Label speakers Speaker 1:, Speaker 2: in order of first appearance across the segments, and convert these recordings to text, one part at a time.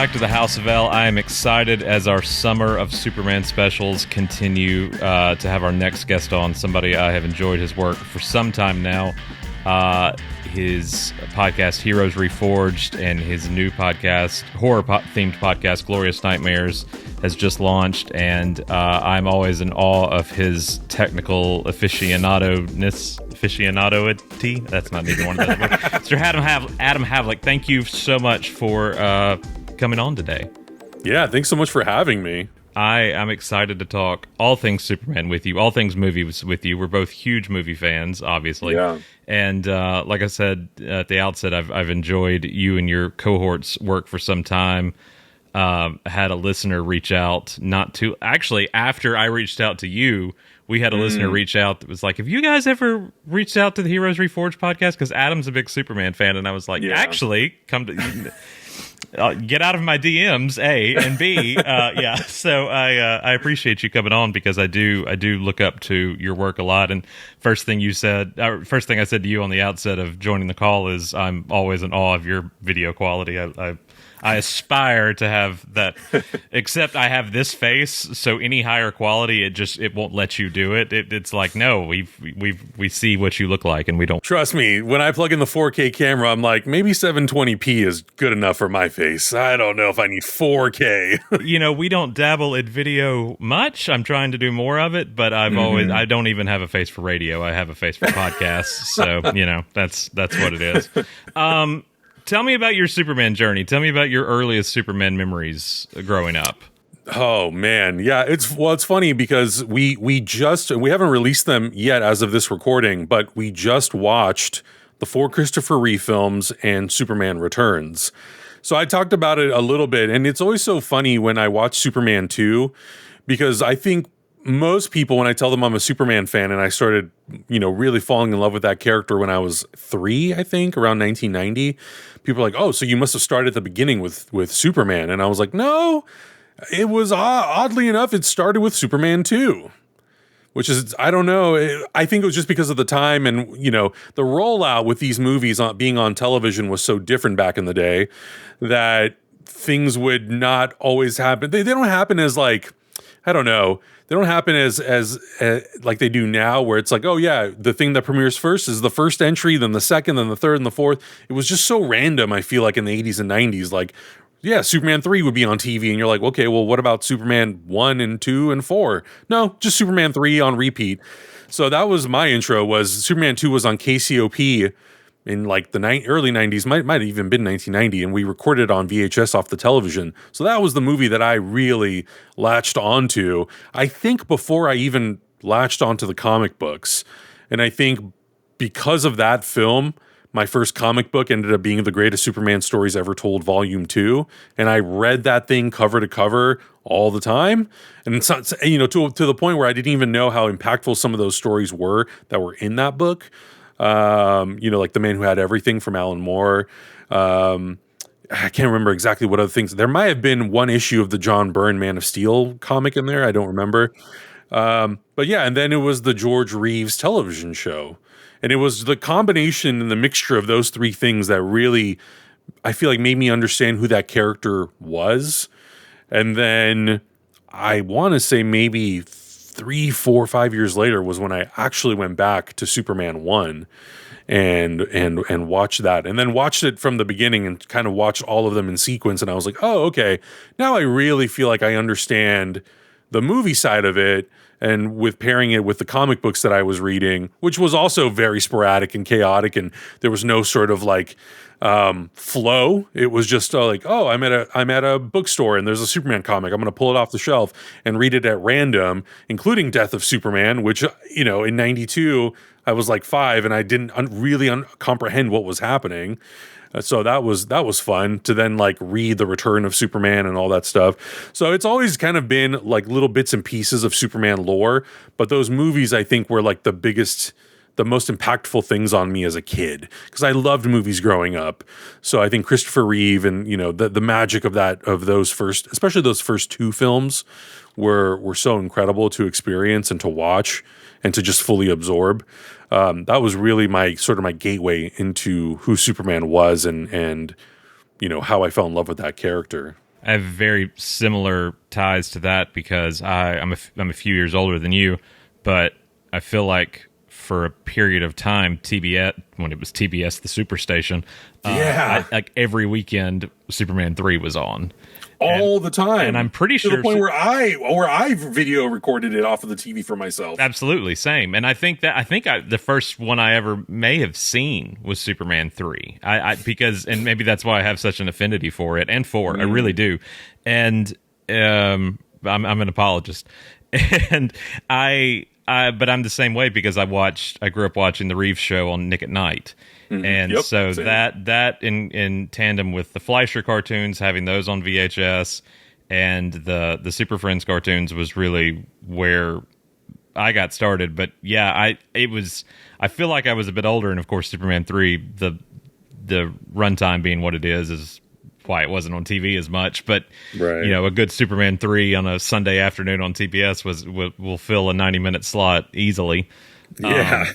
Speaker 1: back to the House of L. I am excited as our summer of Superman specials continue to have our next guest on, somebody I have enjoyed his work for some time now. His podcast, Heroes Reforged, and his new podcast, horror-themed podcast, Glorious Nightmares, has just launched, and I'm always in awe of his technical aficionadoity. That's not even one of those words. Mr. Adam Havlick, thank you so much for coming on today.
Speaker 2: Yeah, thanks so much for having me.
Speaker 1: I am excited to talk all things Superman with you, all things movies with you. We're both huge movie fans, obviously.
Speaker 2: Yeah.
Speaker 1: And like I said at the outset, I've enjoyed you and your cohort's work for some time. Had a listener reach out actually, after I reached out to you, we had a listener reach out that was like, have you guys ever reached out to the Heroes Reforged podcast? Because Adam's a big Superman fan. And I was like, actually, come to... get out of my DMs, A, and B. Yeah, so I appreciate you coming on because I do look up to your work a lot. And first thing I said to you on the outset of joining the call is I'm always in awe of your video quality. I aspire to have that, except I have this face, so any higher quality, it won't let you do it. It's like, no, we see what you look like, and we don't.
Speaker 2: Trust me, when I plug in the 4K camera, I'm like, maybe 720p is good enough for my face. I don't know if I need 4K.
Speaker 1: We don't dabble in video much. I'm trying to do more of it, but I don't even have a face for radio. I have a face for podcasts, so that's what it is. Tell me about your Superman journey. Tell me about your earliest Superman memories growing up.
Speaker 2: Oh man, yeah. It's funny because we haven't released them yet as of this recording, but we just watched the 4 Christopher Reeve films and Superman Returns. So I talked about it a little bit, and it's always so funny when I watch Superman 2 because I think most people, when I tell them I'm a Superman fan and I started, really falling in love with that character when I was 3, I think, around 1990, people are like, oh, so you must have started at the beginning with Superman. And I was like, no, it was, oddly enough, it started with Superman 2, which is, I don't know, I think it was just because of the time and, the rollout with these movies being on television was so different back in the day that things would not always happen. They don't happen as like, I don't know. They don't happen as like they do now, where it's like, oh yeah, the thing that premieres first is the first entry, then the second, then the third, and the fourth. It was just so random. I feel like in the 80s and 90s, like, yeah, Superman 3 would be on TV, and you're like, okay, well, what about Superman 1 and 2 and 4? No, just Superman 3 on repeat. So that was my intro. Was Superman 2 was on KCOP in like the early 90s, might have even been 1990, and we recorded it on VHS off the television. So that was the movie that I really latched onto, I think, before I even latched onto the comic books. And I think because of that film, my first comic book ended up being The Greatest Superman Stories Ever Told, Volume 2. And I read that thing cover to cover all the time. And it's not, to the point where I didn't even know how impactful some of those stories were that were in that book. Like The Man Who Had Everything from Alan Moore. I can't remember exactly what other things. There might have been one issue of the John Byrne Man of Steel comic in there. I don't remember. But yeah, and then it was the George Reeves television show. And it was the combination and the mixture of those three things that really, I feel like, made me understand who that character was. And then I want to say maybe 3, 4, 5 years later was when I actually went back to Superman 1 and watched that, and then watched it from the beginning and kind of watched all of them in sequence. And I was like, oh, okay, now I really feel like I understand the movie side of it, and with pairing it with the comic books that I was reading, which was also very sporadic and chaotic, and there was no sort of like flow. It was just like, oh, I'm at a bookstore and there's a Superman comic. I'm going to pull it off the shelf and read it at random, including Death of Superman, which, in 92, I was like 5 and I didn't really comprehend what was happening. So that was fun to then like read The Return of Superman and all that stuff. So it's always kind of been like little bits and pieces of Superman lore, but those movies I think were like the most impactful things on me as a kid, because I loved movies growing up. So I think Christopher Reeve and the magic of those especially those first 2 films were so incredible to experience and to watch and to just fully absorb. That was really my gateway into who Superman was and how I fell in love with that character.
Speaker 1: I have very similar ties to that because I'm a few years older than you, but I feel like for a period of time, TBS, when it was TBS, the Superstation, like every weekend, Superman 3 was on.
Speaker 2: All the time,
Speaker 1: and I'm pretty sure
Speaker 2: to the point where I video recorded it off of the TV for myself.
Speaker 1: Absolutely, same. And I think the first one I ever may have seen was Superman 3. Because and maybe that's why I have such an affinity for it and for I really do. And I'm an apologist, and but I'm the same way because I grew up watching the Reeves Show on Nick at Night. And so same. that in tandem with the Fleischer cartoons, having those on VHS, and the Super Friends cartoons was really where I got started. But yeah, I feel like I was a bit older, and of course Superman 3, the runtime being what it is why it wasn't on TV as much. But a good Superman 3 on a Sunday afternoon on TBS will fill a 90-minute slot easily.
Speaker 2: Yeah.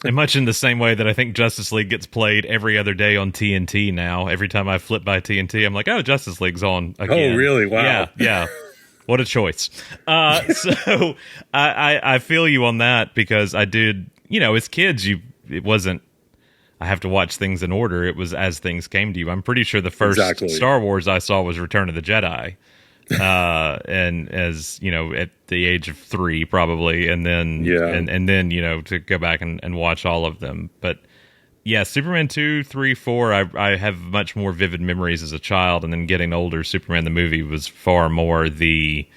Speaker 1: And much in the same way that I think Justice League gets played every other day on TNT now. Every time I flip by TNT, I'm like, oh, Justice League's on again.
Speaker 2: Oh, really? Wow.
Speaker 1: Yeah. What a choice. So I feel you on that because I did, as kids, it wasn't, I have to watch things in order. It was as things came to you. I'm pretty sure the first Star Wars I saw was Return of the Jedi. And as at the age of 3 probably, and then and then to go back and watch all of them. But yeah, Superman 2, 3, 4 I have much more vivid memories as a child, and then getting older, Superman the movie was far more the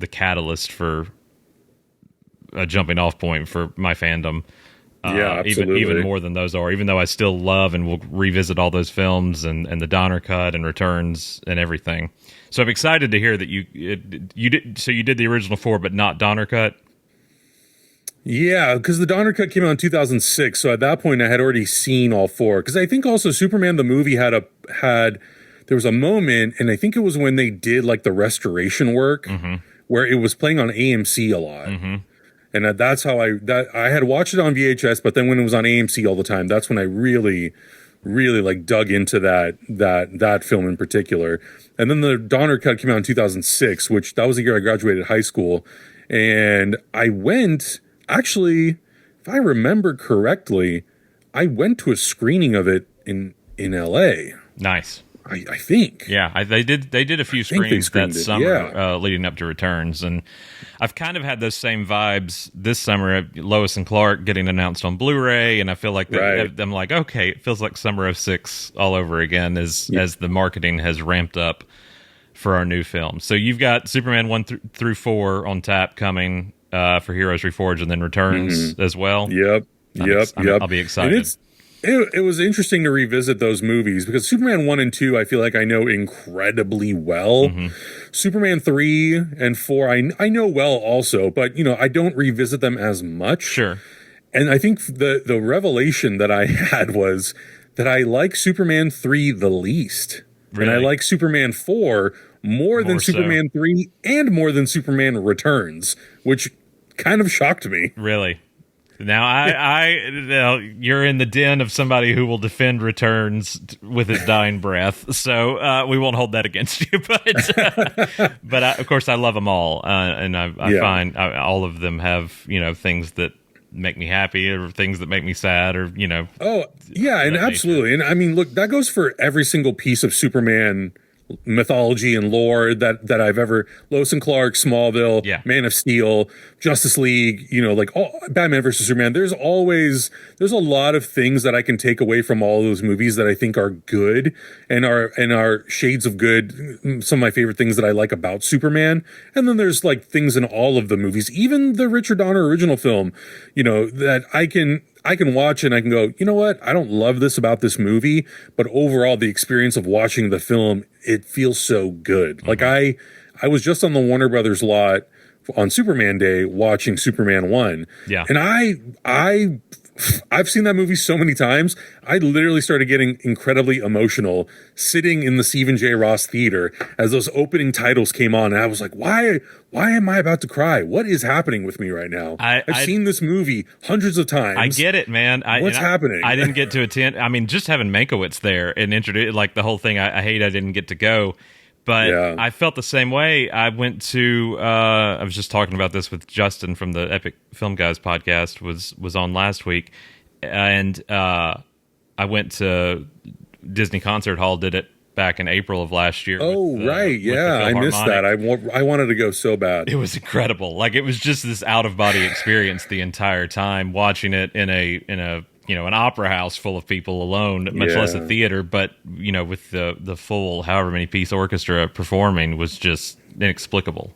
Speaker 1: catalyst for a jumping off point for my fandom.
Speaker 2: Absolutely.
Speaker 1: Even more than those are, even though I still love and will revisit all those films and the Donner cut and Returns and everything. So I'm excited to hear that you did the original 4, but not Donner cut.
Speaker 2: Yeah, because the Donner cut came out in 2006. So at that point I had already seen all 4. Because I think also Superman the movie there was a moment, and I think it was when they did like the restoration work where it was playing on AMC a lot. And that's how I had watched it on VHS, but then when it was on AMC all the time, that's when I really, really like dug into that film in particular. And then the Donner cut came out in 2006, which that was the year I graduated high school. And I went, actually, if I remember correctly, I went to a screening of it in LA.
Speaker 1: Nice.
Speaker 2: I think.
Speaker 1: Yeah, they did a few screens that summer leading up to Returns, and I've kind of had those same vibes this summer. Lois and Clark getting announced on Blu-ray, and I feel like I'm like, okay, it feels like summer of 6 all over again as the marketing has ramped up for our new film. So you've got Superman 1 through 4 on tap coming for Heroes Reforged, and then Returns as well.
Speaker 2: Yep.
Speaker 1: I'll be excited.
Speaker 2: It was interesting to revisit those movies because Superman 1 and 2, I feel like I know incredibly well. Superman 3 and 4, I know well also, but, I don't revisit them as much.
Speaker 1: Sure.
Speaker 2: And I think the revelation that I had was that I like Superman 3 the least. Really? And I like Superman 4 more than Superman 3 and more than Superman Returns, which kind of shocked me.
Speaker 1: Really? Now, you're in the den of somebody who will defend Returns with his dying breath, so we won't hold that against you. But of course, I love them all, and I find all of them have things that make me happy or things that make me sad, or
Speaker 2: Oh yeah, and absolutely, nature. And I mean, look, that goes for every single piece of Superman mythology and lore that I've ever. Lois and Clark, Smallville, Man of Steel, Justice League, like all Batman versus Superman. There's a lot of things that I can take away from all those movies that I think are good and are shades of good. Some of my favorite things that I like about Superman. And then there's like things in all of the movies, even the Richard Donner original film, that I can watch and I can go, you know what? I don't love this about this movie, but overall the experience of watching the film, it feels so good. Like I was just on the Warner Brothers lot on Superman Day watching Superman 1.
Speaker 1: Yeah.
Speaker 2: And I I've seen that movie so many times. I literally started getting incredibly emotional sitting in the Stephen J. Ross Theater as those opening titles came on. And I was like, why am I about to cry? What is happening with me right now? I've seen this movie hundreds of times.
Speaker 1: I get it, man.
Speaker 2: What's happening?
Speaker 1: I didn't get to attend. I mean, just having Mankiewicz there and introduce like the whole thing. I hate I didn't get to go. But yeah. I felt the same way. I went to. I was just talking about this with Justin from the Epic Film Guys podcast. Was on last week, and I went to Disney Concert Hall. Did it back in April of last year.
Speaker 2: Oh, right, yeah, I missed that. I wanted to go so bad.
Speaker 1: It was incredible. Like it was just this out of body experience the entire time. Watching it in a an opera house full of people alone, much less a theater, but with the full however many piece orchestra performing was just inexplicable.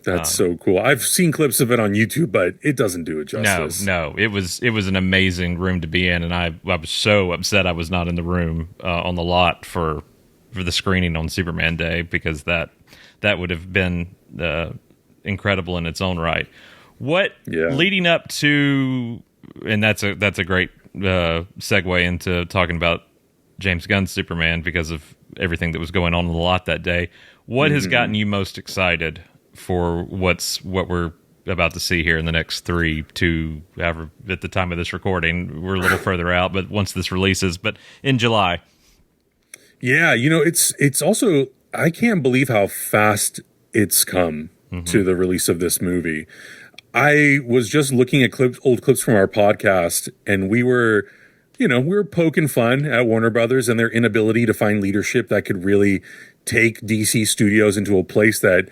Speaker 2: That's so cool. I've seen clips of it on YouTube, but it doesn't do it justice.
Speaker 1: No, it was an amazing room to be in, and I was so upset I was not in the room on the lot for the screening on Superman Day, because that would have been incredible in its own right. Leading up to, and that's a great segue into talking about James Gunn's Superman because of everything that was going on in the lot that day. What has gotten you most excited for what we're about to see here in the next 3-2, however, at the time of this recording, we're a little further out, but once this releases, but in July.
Speaker 2: Yeah, it's also, I can't believe how fast it's come to the release of this movie. I was just looking at old clips from our podcast, and we were poking fun at Warner Brothers and their inability to find leadership that could really take DC Studios into a place that,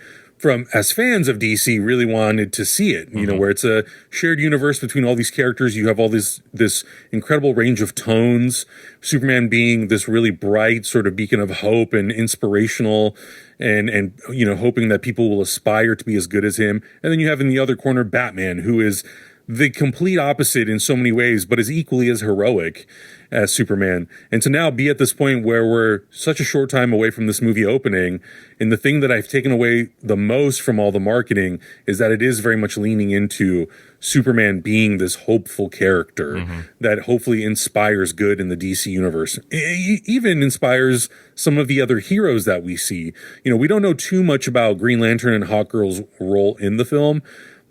Speaker 2: as fans of DC, really wanted to see it, where it's a shared universe between all these characters. You have all this incredible range of tones, Superman being this really bright sort of beacon of hope and inspirational and hoping that people will aspire to be as good as him. And then you have in the other corner Batman, who is the complete opposite in so many ways, but is equally as heroic as Superman. And to now be at this point where we're such a short time away from this movie opening, and the thing that I've taken away the most from all the marketing is that it is very much leaning into Superman being this hopeful character that hopefully inspires good in the DC universe. Even inspires some of the other heroes that we see. We don't know too much about Green Lantern and Hawkgirl's role in the film,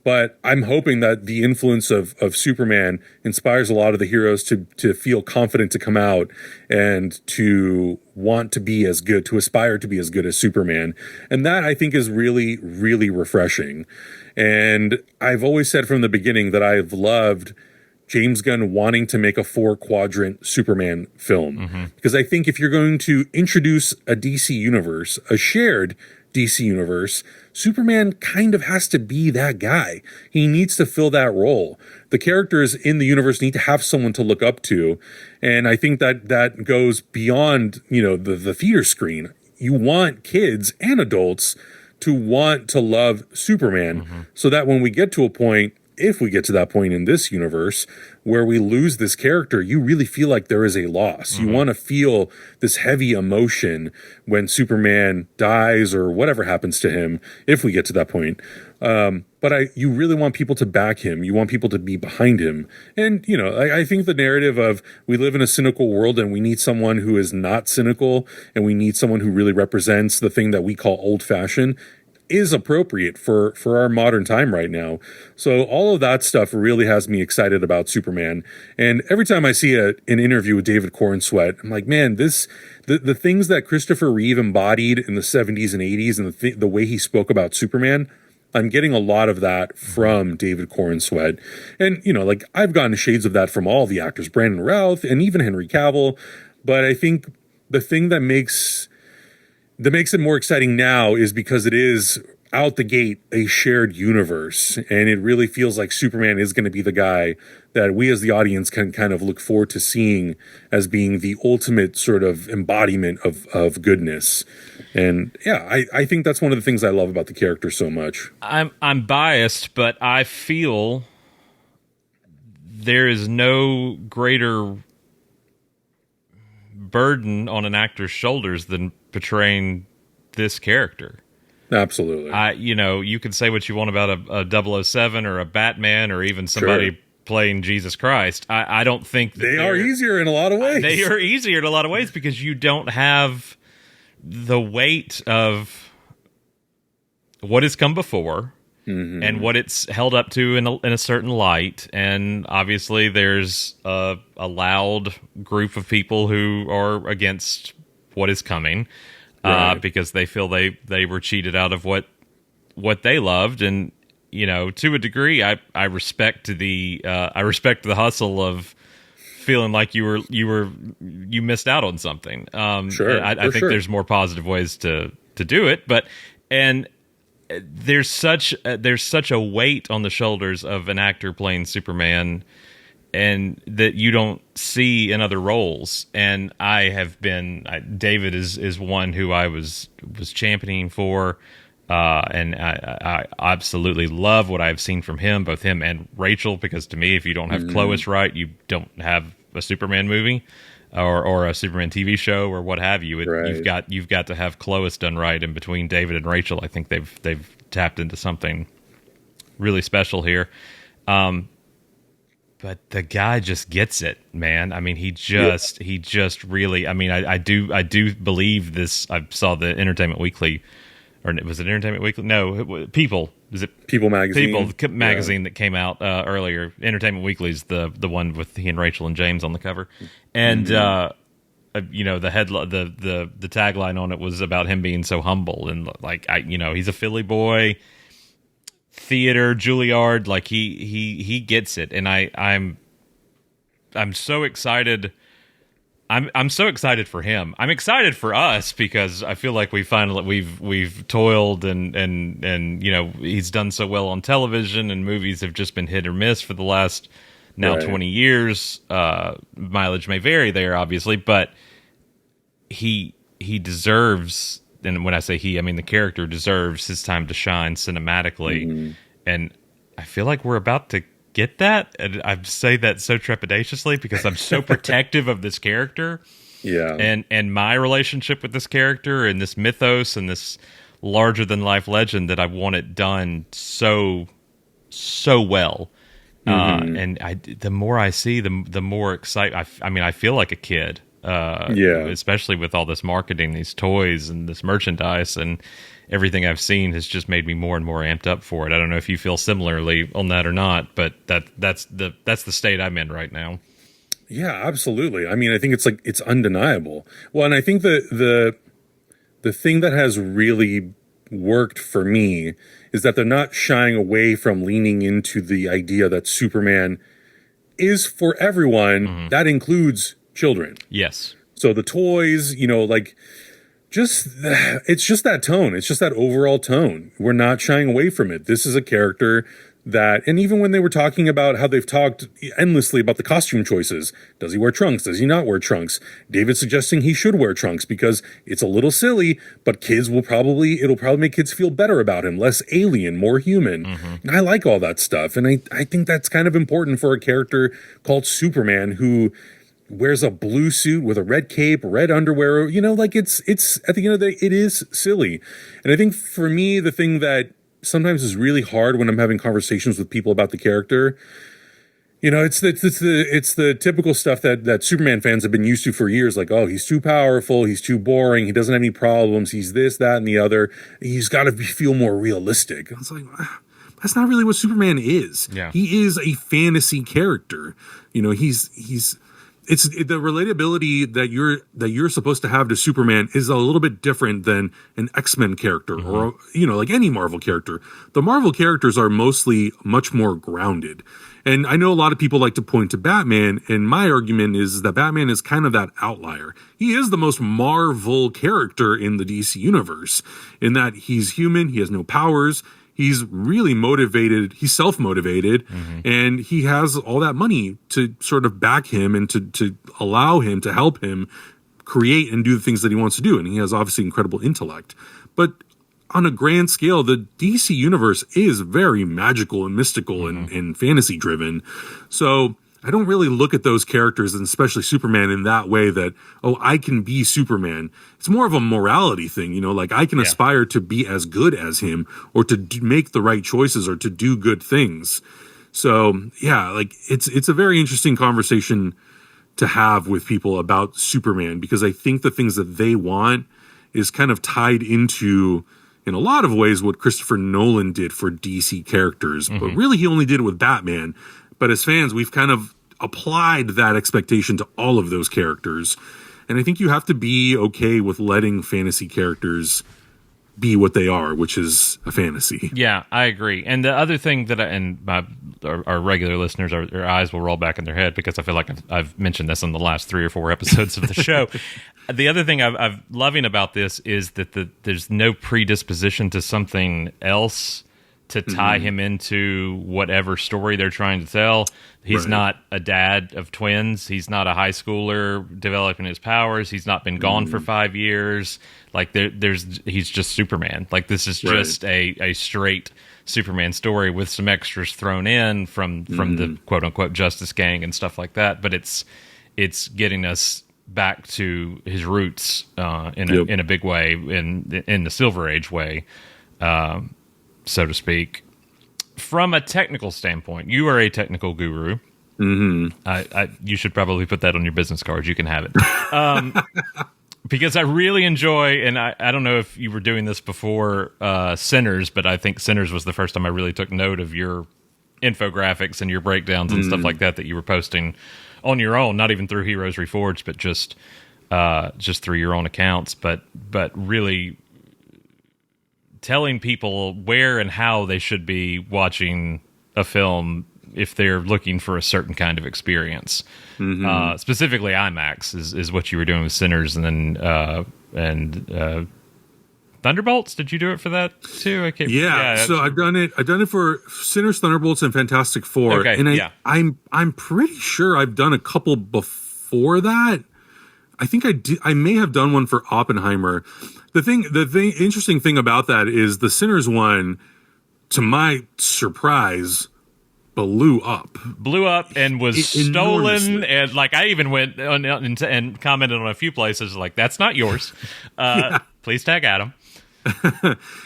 Speaker 2: but I'm hoping that the influence of Superman inspires a lot of the heroes to feel confident to come out and to want to be as good, to aspire to be as good as Superman. And that, I think, is really, really refreshing. And I've always said from the beginning that I've loved James Gunn wanting to make a 4-quadrant Superman film. Because I think if you're going to introduce a DC universe, a shared DC universe, Superman kind of has to be that guy. He needs to fill that role. The characters in the universe need to have someone to look up to. And I think that goes beyond, the theater screen. You want kids and adults to want to love Superman so that when we get to a point, if we get to that point in this universe where we lose this character, you really feel like there is a loss. You want to feel this heavy emotion when Superman dies or whatever happens to him, if we get to that point. But you really want people to back him. You want people to be behind him. And, I think the narrative of we live in a cynical world and we need someone who is not cynical and we need someone who really represents the thing that we call old-fashioned is appropriate for our modern time right now. So all of that stuff really has me excited about Superman. And every time I see an interview with David Corenswet, I'm like, man, the things that Christopher Reeve embodied in the 70s and 80s and the way he spoke about Superman, I'm getting a lot of that from David Corenswet. And, I've gotten shades of that from all the actors, Brandon Routh and even Henry Cavill. But I think the thing that makes it more exciting now is because it is out the gate a shared universe, and it really feels like Superman is going to be the guy that we as the audience can kind of look forward to seeing as being the ultimate sort of embodiment of goodness. And yeah, I think that's one of the things I love about the character so much.
Speaker 1: I'm biased, but I feel there is no greater burden on an actor's shoulders than portraying this character.
Speaker 2: Absolutely.
Speaker 1: You could say what you want about a 007 or a Batman or even somebody playing Jesus Christ. I don't think that
Speaker 2: they are easier in a lot of ways.
Speaker 1: They are easier in a lot of ways because you don't have the weight of what has come before and what it's held up to in a certain light. And obviously there's a loud group of people who are against what is coming because they feel they were cheated out of what they loved. And, you know, to a degree, I respect the hustle of feeling like you missed out on something.
Speaker 2: Sure,
Speaker 1: I think there's more positive ways to do it, but there's such a weight on the shoulders of an actor playing Superman, and that you don't see in other roles. And David is one who I was championing for. And I absolutely love what I've seen from him, both him and Rachel, because to me, if you don't have Clois right, you don't have a Superman movie or a Superman TV show or what have you. You've got to have Clois done right. And between David and Rachel, I think they've tapped into something really special here. But the guy just gets it, man. I mean, he just really. I mean, I do believe this. I saw the Entertainment Weekly. Or was it Entertainment Weekly? No, People. Is it
Speaker 2: People Magazine?
Speaker 1: People magazine that came out earlier. Entertainment Weekly's the one with he and Rachel and James on the cover, and you know the tagline on it was about him being so humble and like he's a Philly boy, theater Juilliard, like he gets it, and I'm so excited. I'm so excited for him. I'm excited for us because I feel like we've toiled and he's done so well on television, and movies have just been hit or miss for the last 20 years. Mileage may vary there, obviously, but he deserves, and when I say he, I mean the character deserves his time to shine cinematically, and I feel like we're about to get that, and I say that so trepidatiously because I'm so protective of this character, and my relationship with this character and this mythos and this larger than life legend, that I want it done so well. And the more I see, the more excited. I mean, I feel like a kid, especially with all this marketing, these toys and this merchandise, and everything I've seen has just made me more and more amped up for it. I don't know if you feel similarly on that or not, but that's the state I'm in right now.
Speaker 2: Yeah, absolutely. I mean, I think it's undeniable. Well, and I think the thing that has really worked for me is that they're not shying away from leaning into the idea that Superman is for everyone. That includes children.
Speaker 1: Yes.
Speaker 2: So the toys, it's just that tone. It's just that overall tone. We're not shying away from it. This is a character that, and even when they were talking about how they've talked endlessly about the costume choices, does he wear trunks? Does he not wear trunks? David suggesting he should wear trunks because it's a little silly, but it'll probably make kids feel better about him, less alien, more human. And I like all that stuff. And I think that's kind of important for a character called Superman who wears a blue suit with a red cape, red underwear, it's at the end of the day, it is silly. And I think for me, the thing that sometimes is really hard when I'm having conversations with people about the character, it's the typical stuff that Superman fans have been used to for years. Like, oh, he's too powerful. He's too boring. He doesn't have any problems. He's this, that, and the other. He's got to feel more realistic. I was like, that's not really what Superman is.
Speaker 1: Yeah.
Speaker 2: He is a fantasy character. It's the relatability that you're supposed to have to Superman is a little bit different than an X-Men character or like any Marvel character. The Marvel characters are mostly much more grounded. And I know a lot of people like to point to Batman, and my argument is that Batman is kind of that outlier. He is the most Marvel character in the DC universe in that he's human, he has no powers. He's really motivated. He's self-motivated, and he has all that money to sort of back him and to allow him to help him create and do the things that he wants to do. And he has obviously incredible intellect. But on a grand scale, the DC universe is very magical and mystical and fantasy-driven. So I don't really look at those characters, and especially Superman, in that way that, oh, I can be Superman. It's more of a morality thing, like I can aspire to be as good as him or to make the right choices or to do good things. So yeah, like it's a very interesting conversation to have with people about Superman, because I think the things that they want is kind of tied into, in a lot of ways, what Christopher Nolan did for DC characters. But really, he only did it with Batman. But as fans, we've kind of applied that expectation to all of those characters. And I think you have to be okay with letting fantasy characters be what they are, which is a fantasy.
Speaker 1: Yeah, I agree. And the other thing that our regular listeners, their eyes will roll back in their head, because I feel like I've mentioned this in the last 3 or 4 episodes of the show. The other thing I'm loving about this is that there's no predisposition to something else to tie him into whatever story they're trying to tell. He's not a dad of twins. He's not a high schooler developing his powers. He's not been gone for 5 years. Like he's just Superman. Like this is just a straight Superman story with some extras thrown in from the quote unquote Justice Gang and stuff like that. But it's getting us back to his roots in a big way, in the Silver Age way. So to speak. From a technical standpoint, you are a technical guru. You should probably put that on your business card. You can have it. Because I really enjoy, and I don't know if you were doing this before Sinners, but I think Sinners was the first time I really took note of your infographics and your breakdowns and stuff like that you were posting on your own, not even through Heroes Reforged, but just through your own accounts. But really telling people where and how they should be watching a film if they're looking for a certain kind of experience. Specifically IMAX is what you were doing with Sinners, and then Thunderbolts. Did you do it for that too?
Speaker 2: So I've done it for Sinners, Thunderbolts, and Fantastic Four.
Speaker 1: Okay,
Speaker 2: and I'm pretty sure I've done a couple before that. I think I may have done one for Oppenheimer. The interesting thing about that is the Sinners one, to my surprise, blew up and was stolen. And like, I even went and commented on a few places like, that's not yours. Please tag Adam.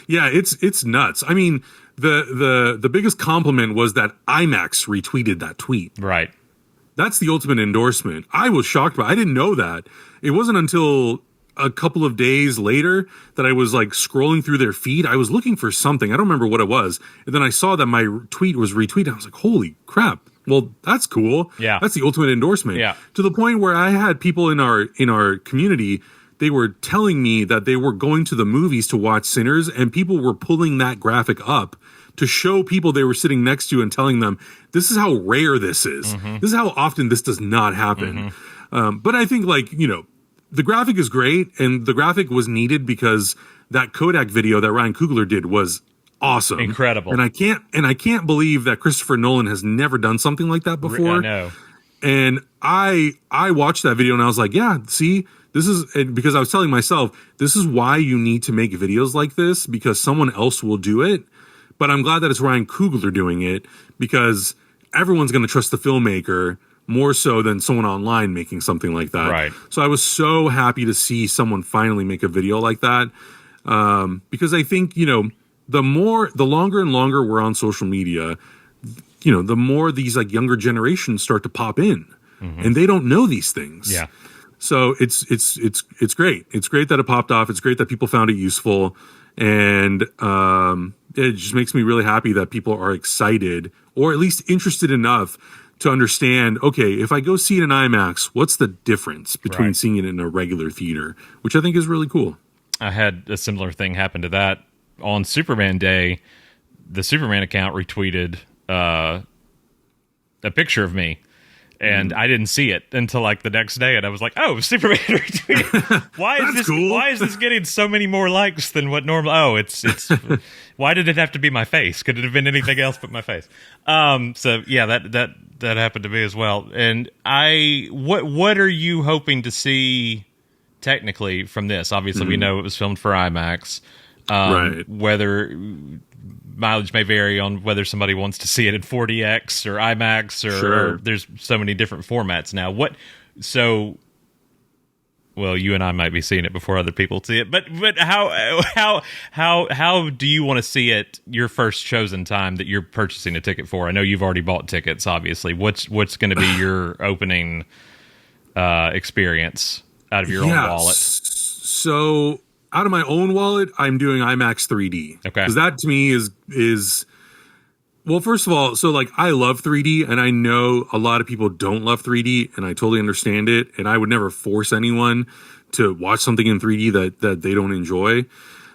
Speaker 2: Yeah, it's nuts. I mean, the biggest compliment was that IMAX retweeted that tweet.
Speaker 1: Right.
Speaker 2: That's the ultimate endorsement. I was shocked I didn't know that. It wasn't until a couple of days later that I was like scrolling through their feed. I was looking for something. I don't remember what it was. And then I saw that my tweet was retweeted. I was like, holy crap. Well, that's cool.
Speaker 1: Yeah.
Speaker 2: That's the ultimate endorsement.
Speaker 1: Yeah.
Speaker 2: To the point where I had people in our community, they were telling me that they were going to the movies to watch Sinners, and people were pulling that graphic up to show people they were sitting next to and telling them, this is how rare this is. This is how often this does not happen. But I think, like, the graphic is great, and the graphic was needed because that Kodak video that Ryan Coogler did was awesome.
Speaker 1: Incredible.
Speaker 2: And I can't believe that Christopher Nolan has never done something like that before.
Speaker 1: I know.
Speaker 2: And I watched that video and I was like, yeah, see, this is, because I was telling myself, this is why you need to make videos like this, because someone else will do it. But I'm glad that it's Ryan Coogler doing it, because everyone's going to trust the filmmaker more so than someone online making something like that.
Speaker 1: Right.
Speaker 2: So I was so happy to see someone finally make a video like that. Because I think, the longer and longer we're on social media, the more these like younger generations start to pop in, and they don't know these things.
Speaker 1: Yeah.
Speaker 2: So it's great. It's great that it popped off. It's great that people found it useful. And it just makes me really happy that people are excited, or at least interested enough to understand, okay, if I go see it in IMAX, what's the difference between seeing it in a regular theater, which I think is really cool.
Speaker 1: I had a similar thing happen to that on Superman Day. The Superman account retweeted a picture of me, and I didn't see it until like the next day, and I was like, "Oh, Superman retweeted! Why is this? Cool. Why is this getting so many more likes than what normal? Oh, it's. Why did it have to be my face? Could it have been anything else but my face?" So yeah, that happened to me as well. And what are you hoping to see technically from this? Obviously, we know it was filmed for IMAX.
Speaker 2: Right.
Speaker 1: Whether mileage may vary on whether somebody wants to see it in 4DX or IMAX or there's so many different formats now. So well, you and I might be seeing it before other people see it. But how do you want to see it? Your first chosen time that you're purchasing a ticket for? I know you've already bought tickets. Obviously, what's going to be your opening experience out of your own wallet?
Speaker 2: So out of my own wallet, I'm doing IMAX 3D.
Speaker 1: Okay,
Speaker 2: because that to me is. Well, first of all, so like I love 3D, and I know a lot of people don't love 3D, and I totally understand it. And I would never force anyone to watch something in 3D that they don't enjoy.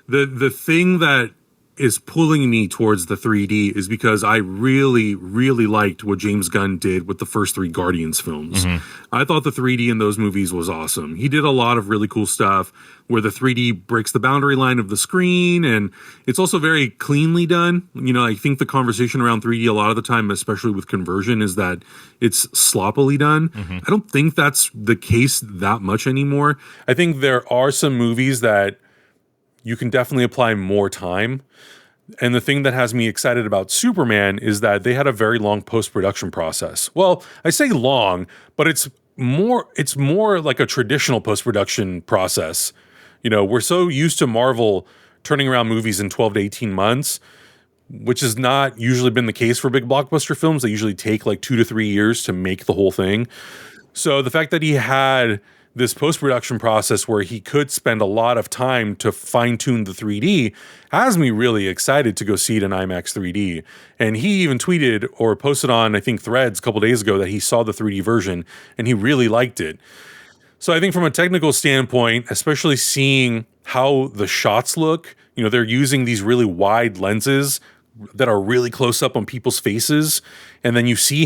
Speaker 2: The thing that is pulling me towards the 3D is because I really, really liked what James Gunn did with the first 3 Guardians films. I thought the 3D in those movies was awesome. He did a lot of really cool stuff where the 3D breaks the boundary line of the screen, and it's also very cleanly done. You know, I think the conversation around 3D a lot of the time, especially with conversion, is that it's sloppily done. I don't think that's the case that much anymore. I think there are some movies that you can definitely apply more time. And the thing that has me excited about Superman is that they had a very long post-production process. Well, I say long, but it's more like a traditional post-production process. You know, we're so used to Marvel turning around movies in 12 to 18 months, which has not usually been the case for big blockbuster films. They usually take like 2 to 3 years to make the whole thing. So the fact that he had this post-production process where he could spend a lot of time to fine-tune the 3D has me really excited to go see it in IMAX 3D. And he even tweeted or posted on, I think, Threads a couple days ago that he saw the 3D version and he really liked it. So I think from a technical standpoint, especially seeing how the shots look, you know, they're using these really wide lenses that are really close up on people's faces. And then you see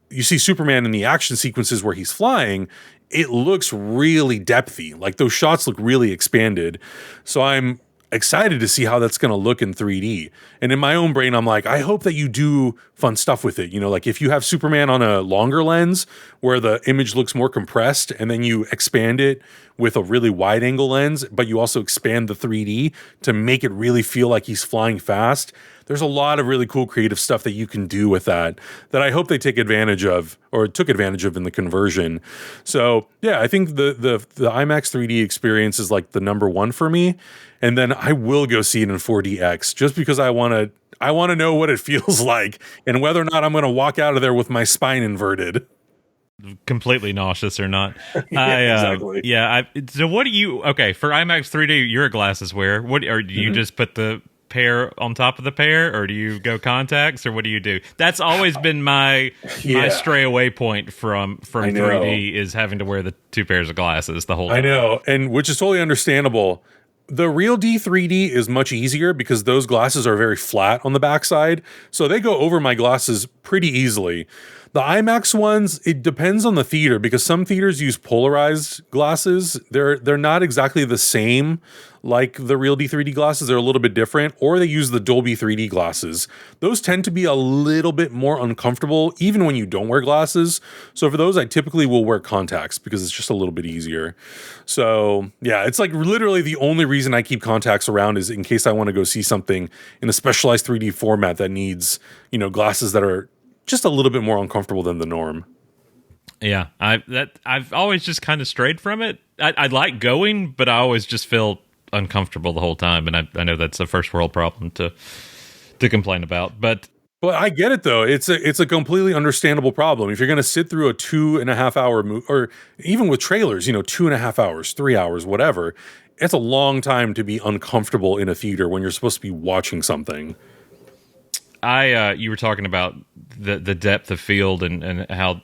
Speaker 2: Superman in the action sequences where he's flying. It looks really depthy. Like those shots look really expanded. So I'm excited to see how that's going to look in 3D. And in my own brain, I'm like, I hope that you do fun stuff with it. You know, like if you have Superman on a longer lens where the image looks more compressed and then you expand it with a really wide angle lens, but you also expand the 3D to make it really feel like he's flying fast. There's a lot of really cool creative stuff that you can do with that I hope they take advantage of or took advantage of in the conversion. So yeah, I think the IMAX 3D experience is like the number one for me. And then I will go see it in 4DX just because I want to know what it feels like and whether or not I'm going to walk out of there with my spine inverted.
Speaker 1: Completely nauseous or not.
Speaker 2: Exactly.
Speaker 1: So what do you, okay, for IMAX 3D, you're a glasses wearer. Or do you just put the pair on top of the pair, or do you go contacts, or what do you do? That's always been my stray away point from 3D is having to wear the 2 pairs of glasses the whole time.
Speaker 2: I know, and which is totally understandable. The Real D 3D is much easier because those glasses are very flat on the backside, so they go over my glasses pretty easily. The IMAX ones, it depends on the theater because some theaters use polarized glasses. They're not exactly the same like the Real D 3D glasses. They're a little bit different, or they use the Dolby 3D glasses. Those tend to be a little bit more uncomfortable even when you don't wear glasses. So for those, I typically will wear contacts because it's just a little bit easier. So yeah, it's like literally the only reason I keep contacts around is in case I want to go see something in a specialized 3D format that needs, you know, glasses that are just a little bit more uncomfortable than the norm.
Speaker 1: Yeah, I've always just kind of strayed from it. I like going, but I always just feel uncomfortable the whole time, and I know that's a first world problem to complain about. But
Speaker 2: I get it though. It's a completely understandable problem. If you're going to sit through a 2.5 hour movie, or even with trailers, you know, 2.5 hours, 3 hours, whatever, it's a long time to be uncomfortable in a theater when you're supposed to be watching something.
Speaker 1: You were talking about the depth of field and how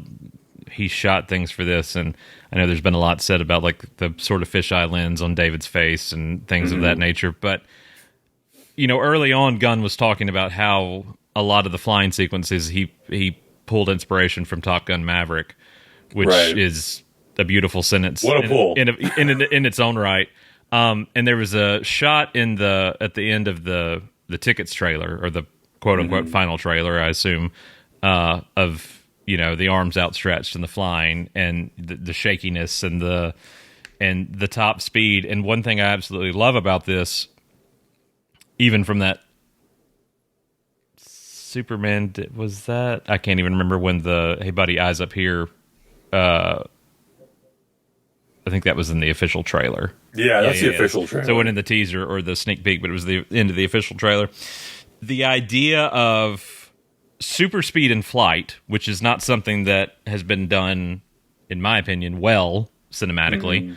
Speaker 1: he shot things for this, and I know there's been a lot said about like the sort of fisheye lens on David's face and things of that nature. But you know, early on, Gunn was talking about how a lot of the flying sequences he pulled inspiration from Top Gun Maverick, which is a beautiful sentence.
Speaker 2: What a pull
Speaker 1: in its own right. And there was a shot at the end of the tickets trailer, or the quote unquote final trailer, I assume, of, you know, the arms outstretched and the flying and the shakiness and the top speed. And one thing I absolutely love about this, even from that Superman, was that, I can't even remember when the "Hey buddy, eyes up here" I think that was in the official trailer.
Speaker 2: Yeah, that's the official trailer.
Speaker 1: So it went in the teaser or the sneak peek, but it was the end of the official trailer. The idea of super speed in flight, which is not something that has been done, in my opinion, well cinematically.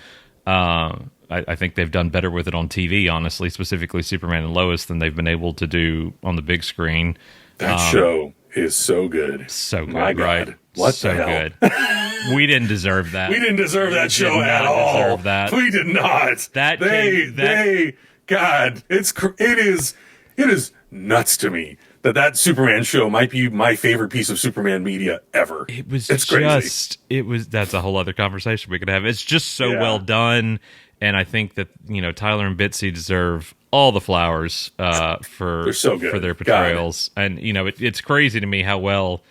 Speaker 1: I think they've done better with it on TV, honestly, specifically Superman and Lois, than they've been able to do on the big screen.
Speaker 2: That show is so good.
Speaker 1: So good,
Speaker 2: My God.
Speaker 1: right?
Speaker 2: What
Speaker 1: so
Speaker 2: the hell?
Speaker 1: Good. We didn't deserve that.
Speaker 2: We didn't deserve that show at all.
Speaker 1: Deserve that.
Speaker 2: We did not. God, it is nuts to me that Superman show might be my favorite piece of Superman media ever.
Speaker 1: It's crazy. That's a whole other conversation we could have. It's just so well done. And I think that, Tyler and Bitsy deserve all the flowers for their portrayals. And, it's crazy to me how well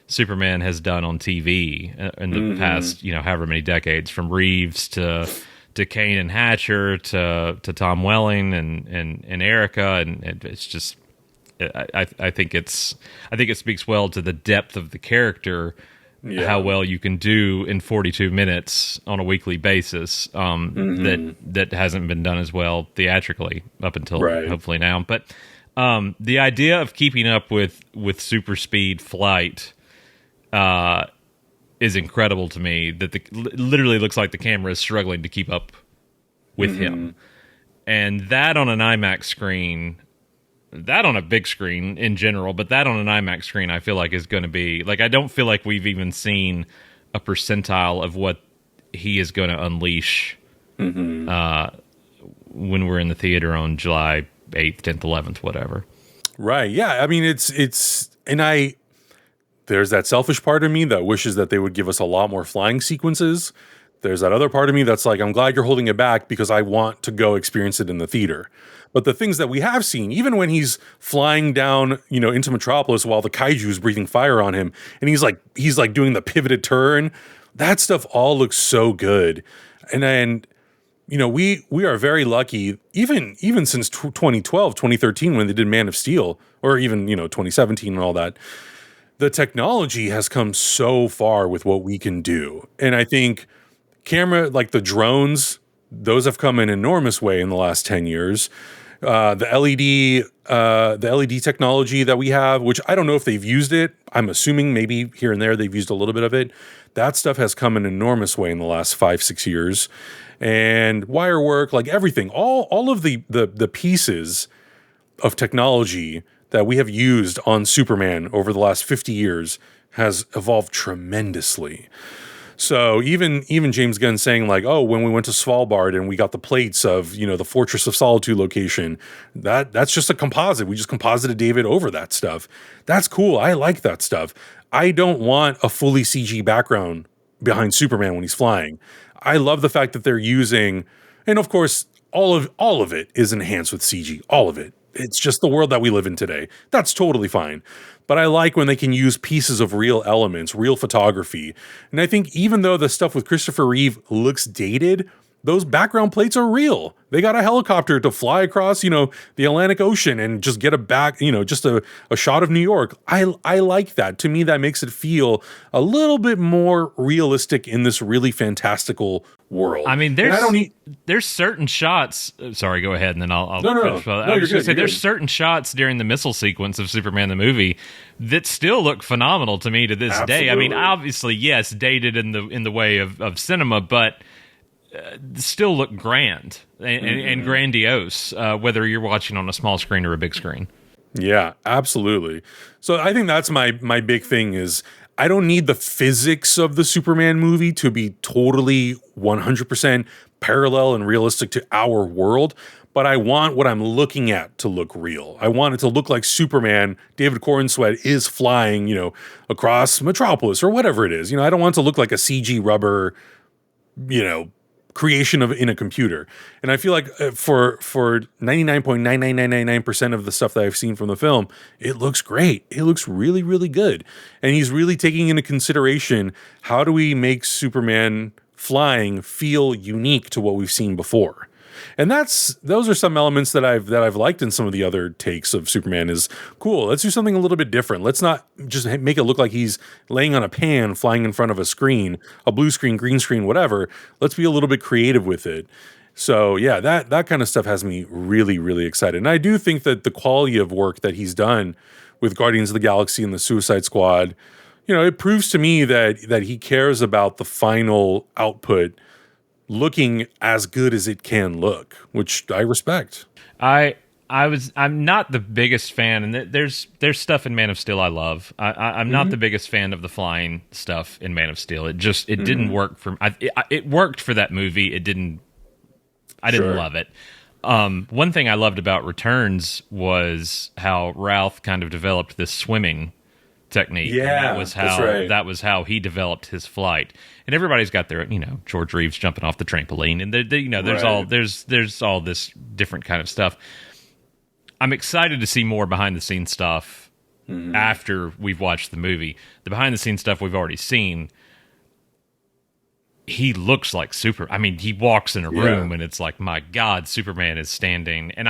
Speaker 1: Superman has done on TV in the past, however many decades, from Reeves to Kane and Hatcher to Tom Welling and Erica. And it's just, I think it speaks well to the depth of the character. How well you can do in 42 minutes on a weekly basis that hasn't been done as well theatrically up until hopefully now. But the idea of keeping up with super speed flight is incredible to me. That literally looks like the camera is struggling to keep up with him, and that on an IMAX screen. That on a big screen in general, but that on an IMAX screen, I feel like is going to be like, I don't feel like we've even seen a percentile of what he is going to unleash when we're in the theater on July 8th, 10th, 11th, whatever.
Speaker 2: Right. Yeah. I mean, there's that selfish part of me that wishes that they would give us a lot more flying sequences. There's that other part of me that's like, I'm glad you're holding it back because I want to go experience it in the theater. But the things that we have seen, even when he's flying down, into Metropolis while the kaiju's breathing fire on him, and he's like doing the pivoted turn, that stuff all looks so good. And we are very lucky, even since 2012, 2013, when they did Man of Steel, or even, 2017 and all that, the technology has come so far with what we can do. And I think camera, like the drones, those have come in an enormous way in the last 10 years. The LED technology that we have, which I don't know if they've used it. I'm assuming maybe here and there they've used a little bit of it. That stuff has come in an enormous way in the last 5-6 years. And wire work, like everything, all of the pieces of technology that we have used on Superman over the last 50 years has evolved tremendously. So even James Gunn saying like, oh, when we went to Svalbard and we got the plates of, the Fortress of Solitude location, that's just a composite. We just composited David over that stuff. That's cool. I like that stuff. I don't want a fully CG background behind Superman when he's flying. I love the fact that they're using, and of course, all of it is enhanced with CG. All of it. It's just the world that we live in today. That's totally fine. But I like when they can use pieces of real elements, real photography. And I think even though the stuff with Christopher Reeve looks dated, those background plates are real. They got a helicopter to fly across, the Atlantic Ocean and just get just a shot of New York. I like that. To me, that makes it feel a little bit more realistic in this really fantastical world.
Speaker 1: I mean, there's certain shots. Sorry, go ahead, and then I'll finish.
Speaker 2: No,
Speaker 1: I was
Speaker 2: you're
Speaker 1: going to say
Speaker 2: good.
Speaker 1: there's certain shots during the missile sequence of Superman the movie that still look phenomenal to me to this day. I mean, obviously, yes, dated in the way of cinema, but still look grand and grandiose, whether you're watching on a small screen or a big screen.
Speaker 2: Yeah, absolutely. So I think that's my big thing is I don't need the physics of the Superman movie to be totally 100% parallel and realistic to our world, but I want what I'm looking at to look real. I want it to look like Superman, David Cornsweet, is flying, across Metropolis or whatever it is. I don't want it to look like a CG rubber, creation in a computer. And I feel like for 99.99999% of the stuff that I've seen from the film, it looks great. It looks really, really good. And he's really taking into consideration, how do we make Superman flying feel unique to what we've seen before? And those are some elements that I've liked in some of the other takes of Superman. Is cool. Let's do something a little bit different. Let's not just make it look like he's laying on a pan flying in front of a screen, a blue screen, green screen, whatever. Let's be a little bit creative with it. So yeah, that kind of stuff has me really, really excited. And I do think that the quality of work that he's done with Guardians of the Galaxy and the Suicide Squad, it proves to me that he cares about the final output looking as good as it can look, which I respect.
Speaker 1: I'm not the biggest fan, and there's stuff in Man of Steel I love. I'm not the biggest fan of the flying stuff in Man of Steel. It didn't work for it worked for that movie. I didn't love it. One thing I loved about Returns was how Ralph kind of developed this swimming technique.
Speaker 2: Yeah,
Speaker 1: that was how he developed his flight. And everybody's got their, George Reeves jumping off the trampoline, and there's all this different kind of stuff. I'm excited to see more behind the scenes stuff after we've watched the movie. The behind the scenes stuff we've already seen. He looks like he walks in a room and it's like, my God, Superman is standing. And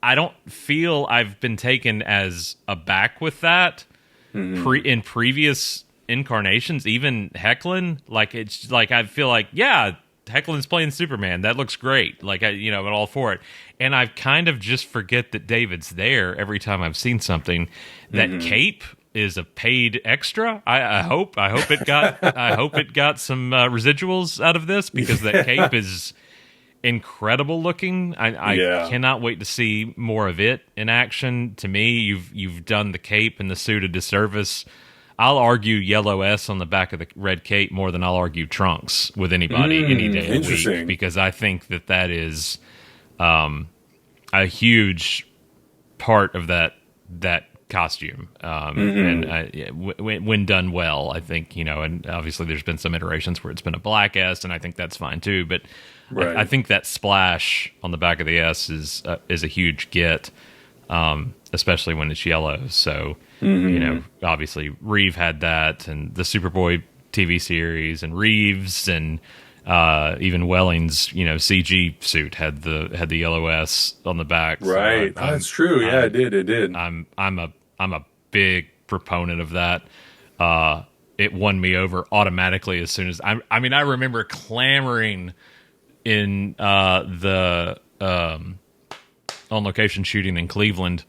Speaker 1: I don't feel I've been taken as aback with that in previous incarnations, even Hecklin. Like, it's like, I feel like, yeah, Hecklin's playing Superman. That looks great. Like, I'm all for it. And I kind of just forget that David's there every time I've seen something. That cape is a paid extra. I hope it got some residuals out of this, because that cape is incredible looking. I cannot wait to see more of it in action. To me, you've done the cape and the suit a disservice. I'll argue yellow S on the back of the red cape more than I'll argue trunks with anybody any day of the week, because I think that is a huge part of that costume, and when done well, I think, and obviously there's been some iterations where it's been a black S, and I think that's fine too, but I think that splash on the back of the S is a huge get, especially when it's yellow. So obviously Reeve had that, and the Superboy TV series, and Reeves, and even Welling's CG suit had the yellow S on the back.
Speaker 2: Right,
Speaker 1: so
Speaker 2: that's true. Yeah, it did.
Speaker 1: I'm a big proponent of that. It won me over automatically as soon as I remember clamoring in the on location shooting in Cleveland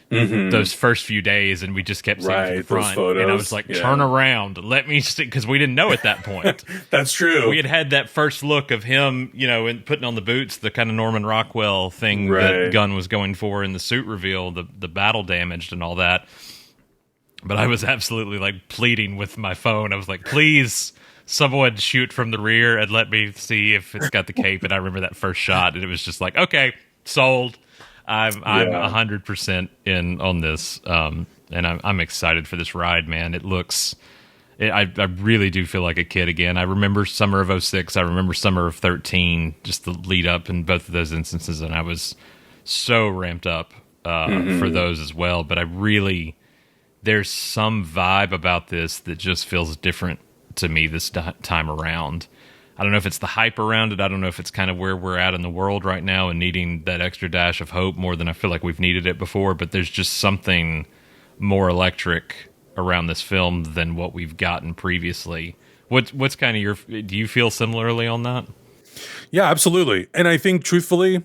Speaker 1: those first few days, and we just kept seeing the front, and I was like, turn around, let me stick, because we didn't know at that point.
Speaker 2: That's true.
Speaker 1: We had that first look of him, and putting on the boots, the kind of Norman Rockwell thing that Gunn was going for in the suit reveal, the battle damaged and all that. But I was absolutely like pleading with my phone. I was like, please, someone shoot from the rear and let me see if it's got the cape. And I remember that first shot, and it was just like, okay, sold. I'm 100% in on this, and I'm excited for this ride, man. It looks, I really do feel like a kid again. I remember summer of 06. I remember summer of 13, just the lead up in both of those instances, and I was so ramped up for those as well. But there's some vibe about this that just feels different to me this time around. I don't know if it's the hype around it. I don't know if it's kind of where we're at in the world right now and needing that extra dash of hope more than I feel like we've needed it before. But there's just something more electric around this film than what we've gotten previously. What's kind of do you feel similarly on that?
Speaker 2: Yeah, absolutely. And I think, truthfully,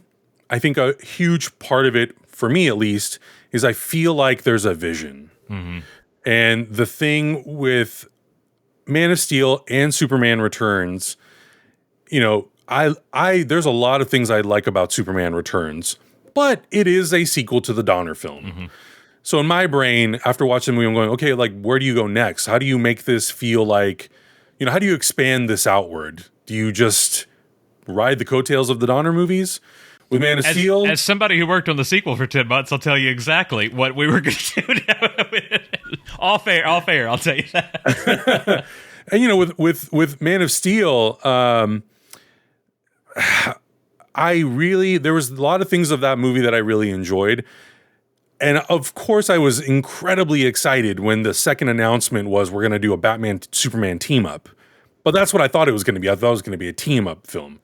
Speaker 2: a huge part of it, for me at least, is I feel like there's a vision. And the thing with Man of Steel and Superman Returns, there's a lot of things I like about Superman Returns, but it is a sequel to the Donner film. So in my brain, after watching the movie, I'm going, okay, like, where do you go next? How do you make this feel like, how do you expand this outward? Do you just ride the coattails of the Donner movies? With Man of Steel?
Speaker 1: As somebody who worked on the sequel for 10 months, I'll tell you exactly what we were going to do. All fair, I'll tell you that.
Speaker 2: And, with Man of Steel, there was a lot of things of that movie that I really enjoyed. And of course I was incredibly excited when the second announcement was we're going to do a Batman Superman team up. But that's what I thought it was going to be. I thought it was going to be a team up film.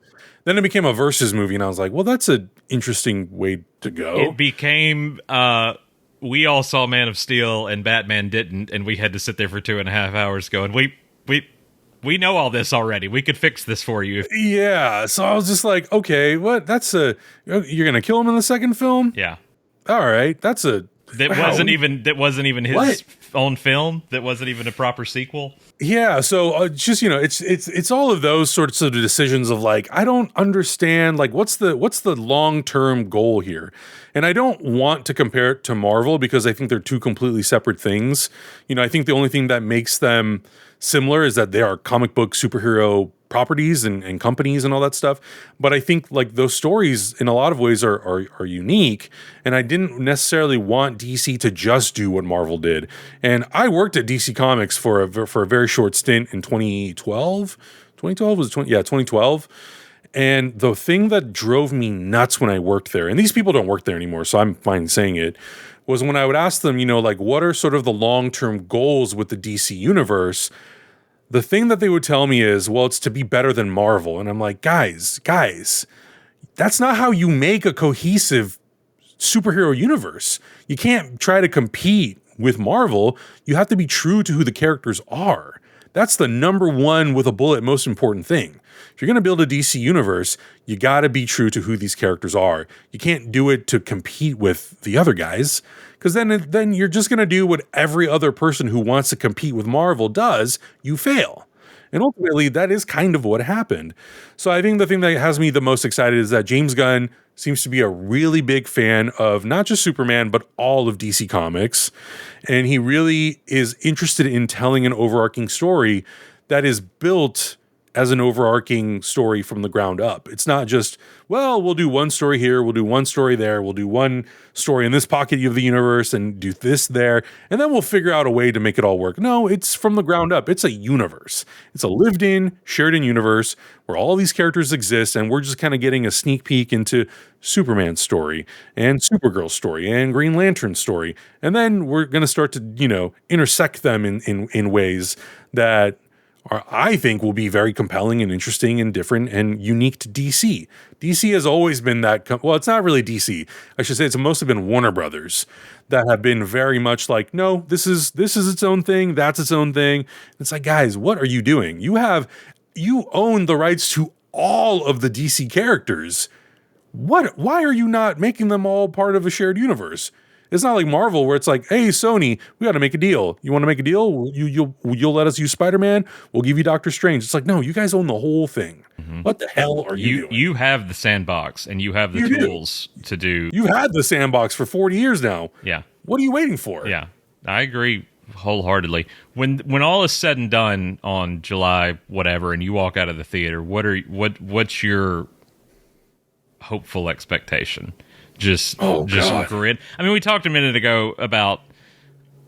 Speaker 2: Then it became a versus movie, and I was like, well, that's an interesting way to go.
Speaker 1: It became we all saw Man of Steel and Batman didn't, and we had to sit there for 2.5 hours going, we know all this already. We could fix this for you.
Speaker 2: Yeah, so I was just like, okay, what? You're gonna kill him in the second film?
Speaker 1: Yeah.
Speaker 2: All right,
Speaker 1: That wasn't even his own film. That wasn't even a proper sequel.
Speaker 2: Yeah, so just it's all of those sorts of decisions of like, I don't understand, like, what's the long-term goal here? And I don't want to compare it to Marvel because I think they're two completely separate things. I think the only thing that makes them similar is that they are comic book superhero properties and companies and all that stuff. But I think like those stories in a lot of ways are unique. And I didn't necessarily want DC to just do what Marvel did. And I worked at DC Comics for a very short stint in 2012. 2012. And the thing that drove me nuts when I worked there, and these people don't work there anymore, so I'm fine saying it, was when I would ask them, like, what are sort of the long-term goals with the DC universe? The thing that they would tell me is, well, it's to be better than Marvel. And I'm like, guys, that's not how you make a cohesive superhero universe. You can't try to compete with Marvel. You have to be true to who the characters are. That's the number one with a bullet most important thing. If you're going to build a DC universe, you got to be true to who these characters are. You can't do it to compete with the other guys, because then you're just going to do what every other person who wants to compete with Marvel does. You fail. And ultimately, that is kind of what happened. So I think the thing that has me the most excited is that James Gunn seems to be a really big fan of not just Superman, but all of DC Comics. And he really is interested in telling an overarching story that is built as an overarching story from the ground up. It's not just, well, we'll do one story here, we'll do one story there, we'll do one story in this pocket of the universe and do this there, and then we'll figure out a way to make it all work. No, it's from the ground up. It's a universe. It's a lived-in, shared-in universe where all these characters exist, and we're just kind of getting a sneak peek into Superman's story and Supergirl's story and Green Lantern's story. And then we're going to start to, intersect them in ways that I think will be very compelling and interesting and different and unique to DC. DC has always been that. Well, it's not really DC. I should say it's mostly been Warner Brothers that have been very much like, no, this is its own thing. That's its own thing. It's like, guys, what are you doing? You own the rights to all of the DC characters. Why are you not making them all part of a shared universe? It's not like Marvel where it's like, hey, Sony, we got to make a deal. You want to make a deal? You'll let us use Spider-Man? We'll give you Doctor Strange. It's like, no, you guys own the whole thing. Mm-hmm. What the hell are you doing?
Speaker 1: You have the sandbox and you have the tools to do.
Speaker 2: You've had the sandbox for 40 years now.
Speaker 1: Yeah.
Speaker 2: What are you waiting for?
Speaker 1: Yeah, I agree wholeheartedly. When all is said and done on July whatever, and you walk out of the theater, what's your hopeful expectation? Just grid. I mean, we talked a minute ago about,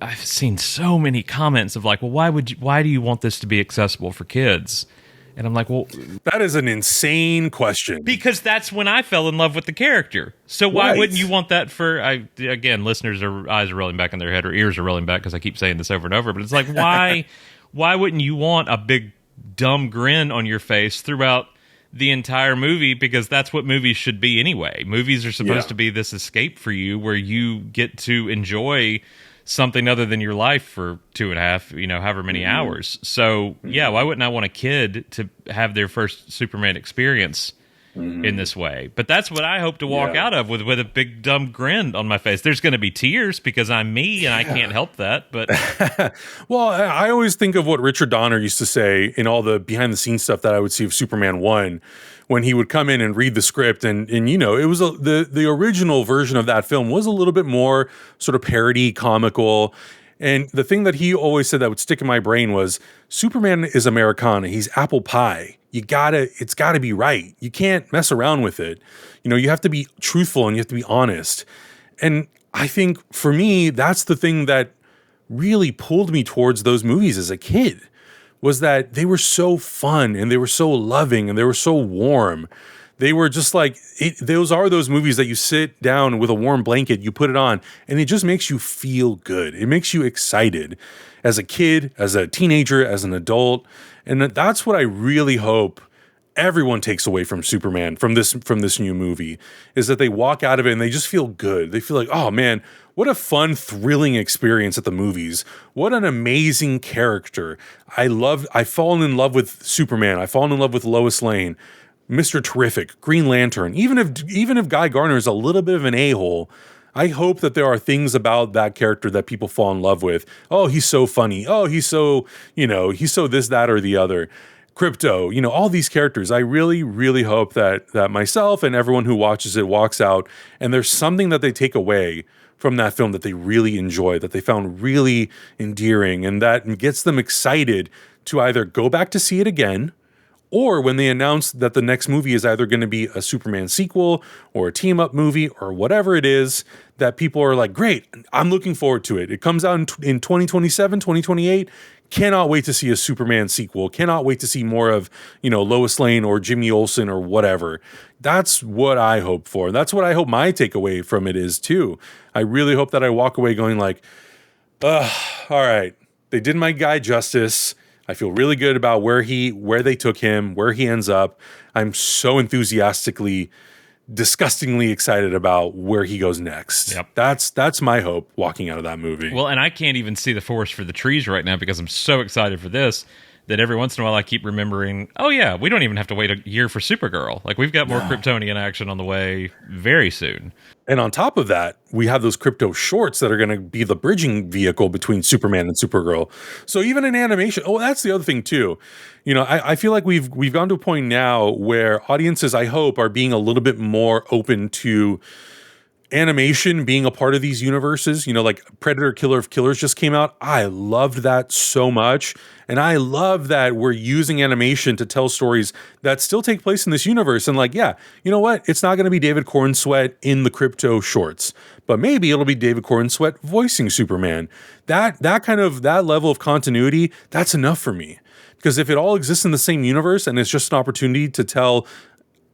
Speaker 1: I've seen so many comments of like, well, why do you want this to be accessible for kids? And I'm like, well,
Speaker 2: that is an insane question.
Speaker 1: Because that's when I fell in love with the character. So why wouldn't you want that for, again, listeners, their eyes are rolling back in their head or ears are rolling back because I keep saying this over and over, but it's like, why wouldn't you want a big dumb grin on your face throughout the entire movie? Because that's what movies should be anyway. Movies are supposed to be this escape for you where you get to enjoy something other than your life for 2.5, however many hours. So why wouldn't I want a kid to have their first Superman experience in this way? But that's what I hope to walk out of with a big dumb grin on my face. There's going to be tears because I'm me and I can't help that. But
Speaker 2: well, I always think of what Richard Donner used to say in all the behind the scenes stuff that I would see of Superman 1, when he would come in and read the script, and it was the original version of that film was a little bit more sort of parody, comical. And the thing that he always said that would stick in my brain was, Superman is Americana. He's apple pie. It's gotta be right. You can't mess around with it. You have to be truthful and you have to be honest. And I think for me, that's the thing that really pulled me towards those movies as a kid, was that they were so fun and they were so loving and they were so warm. They were just like, those are those movies that you sit down with a warm blanket, you put it on, and it just makes you feel good. It makes you excited as a kid, as a teenager, as an adult. And that's what I really hope everyone takes away from Superman from this new movie is that they walk out of it and they just feel good. They feel like, oh man, what a fun, thrilling experience at the movies. What an amazing character. I've fallen in love with Superman. I've fallen in love with Lois Lane, Mr. Terrific, Green Lantern. Even if Guy Gardner is a little bit of an a-hole, I hope that there are things about that character that people fall in love with. Oh, he's so funny. Oh, he's so this, that, or the other. Crypto, all these characters. I really, really hope that myself and everyone who watches it walks out and there's something that they take away from that film that they really enjoy, that they found really endearing, and that gets them excited to either go back to see it again, or when they announce that the next movie is either going to be a Superman sequel or a team-up movie or whatever it is, that people are like, great, I'm looking forward to it. It comes out in 2027, 2028. Cannot wait to see a Superman sequel. Cannot wait to see more of, Lois Lane or Jimmy Olsen or whatever. That's what I hope for. That's what I hope my takeaway from it is too. I really hope that I walk away going like, all right, they did my guy justice. I feel really good about where they took him, where he ends up. I'm so disgustingly excited about where he goes next.
Speaker 1: Yep.
Speaker 2: That's my hope walking out of that movie.
Speaker 1: Well, and I can't even see the forest for the trees right now because I'm so excited for this that every once in a while I keep remembering, oh yeah, we don't even have to wait a year for Supergirl. Like we've got more Kryptonian action on the way very soon.
Speaker 2: And on top of that, we have those crypto shorts that are going to be the bridging vehicle between Superman and Supergirl. So even in animation, that's the other thing too. I feel like we've gone to a point now where audiences, I hope, are being a little bit more open to animation being a part of these universes. Like Predator Killer of Killers just came out. I loved that so much. And I love that we're using animation to tell stories that still take place in this universe. And like, yeah, you know what? It's not going to be David Cornsweet in the crypto shorts, but maybe it'll be David Cornsweet voicing Superman. That level of continuity, that's enough for me. Because if it all exists in the same universe and it's just an opportunity to tell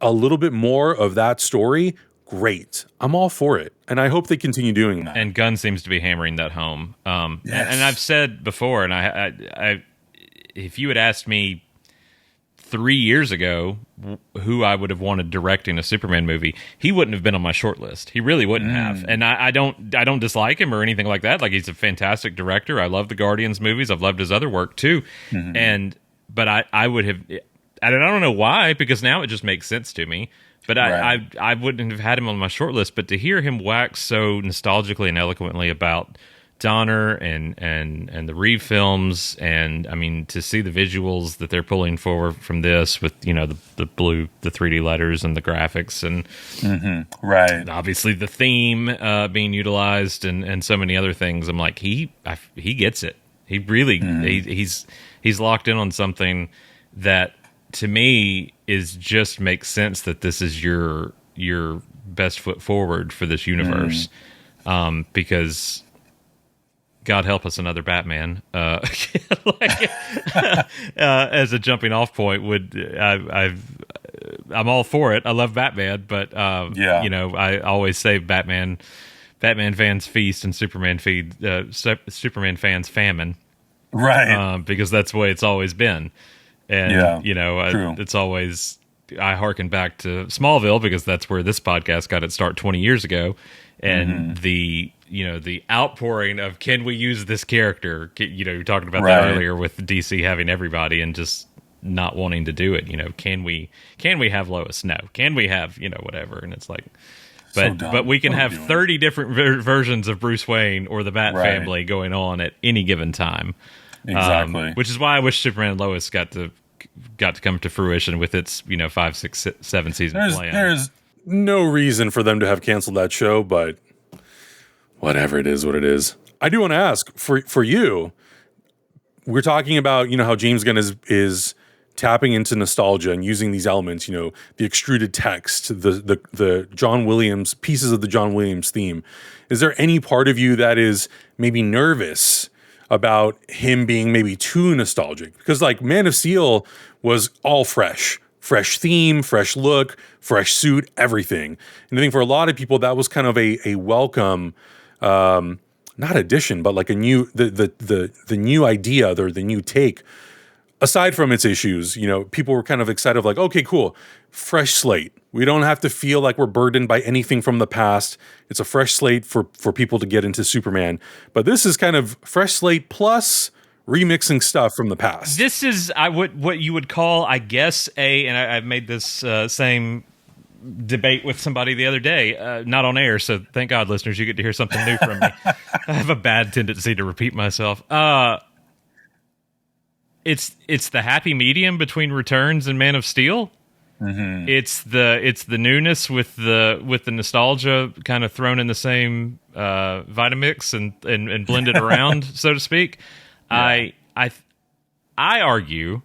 Speaker 2: a little bit more of that story, great. I'm all for it. And I hope they continue doing that.
Speaker 1: And Gunn seems to be hammering that home. Yes. And I've said before, and I if you had asked me 3 years ago who I would have wanted directing a Superman movie, he wouldn't have been on my short list. He really wouldn't have. And I don't dislike him or anything like that. Like, he's a fantastic director. I love the Guardians movies. I've loved his other work too. Mm-hmm. But I would have, I don't know why, because now it just makes sense to me. But right. I wouldn't have had him on my short list. But to hear him wax so nostalgically and eloquently about Donner and the Reeve films, and I mean, to see the visuals that they're pulling forward from this with, the blue, the 3D letters and the graphics, and
Speaker 2: right,
Speaker 1: obviously the theme being utilized and so many other things. I'm like, he gets it. He really he's locked in on something that to me makes sense, that this is your best foot forward for this universe, because God help us, another Batman. As a jumping off point, I'm all for it. I love Batman, but I always say Batman fans feast and Superman Superman fans famine,
Speaker 2: right?
Speaker 1: Because that's the way it's always been, and
Speaker 2: true.
Speaker 1: It's always, I hearken back to Smallville because that's where this podcast got its start 20 years ago, and the outpouring of, can we use this character? You're talking about that earlier with DC having everybody and just not wanting to do it. Can we have Lois? No. Can we have, whatever? And it's like, but we can have 30 different versions of Bruce Wayne or the Bat family going on at any given time.
Speaker 2: Exactly.
Speaker 1: Which is why I wish Superman and Lois got to come to fruition with its, 5, 6, 7 season plan.
Speaker 2: There's no reason for them to have canceled that show, but whatever, it is what it is. I do want to ask for you. We're talking about, how James Gunn is tapping into nostalgia and using these elements, the extruded text, the John Williams, pieces of the John Williams theme. Is there any part of you that is maybe nervous about him being maybe too nostalgic? Because like Man of Steel was all fresh theme, fresh look, fresh suit, everything. And I think for a lot of people that was kind of a welcome, not addition, but like a new, the new idea or the new take aside from its issues, people were kind of excited of like, okay, cool, fresh slate. We don't have to feel like we're burdened by anything from the past. It's a fresh slate for people to get into Superman. But this is kind of fresh slate plus remixing stuff from the past.
Speaker 1: This is what you would call, I guess, and I've made this same debate with somebody the other day, not on air, so thank God, listeners, you get to hear something new from me. I have a bad tendency to repeat myself. It's the happy medium between Returns and Man of Steel. Mm-hmm. It's the newness with the nostalgia kind of thrown in the same Vitamix and blended around, so to speak. Yeah. I argue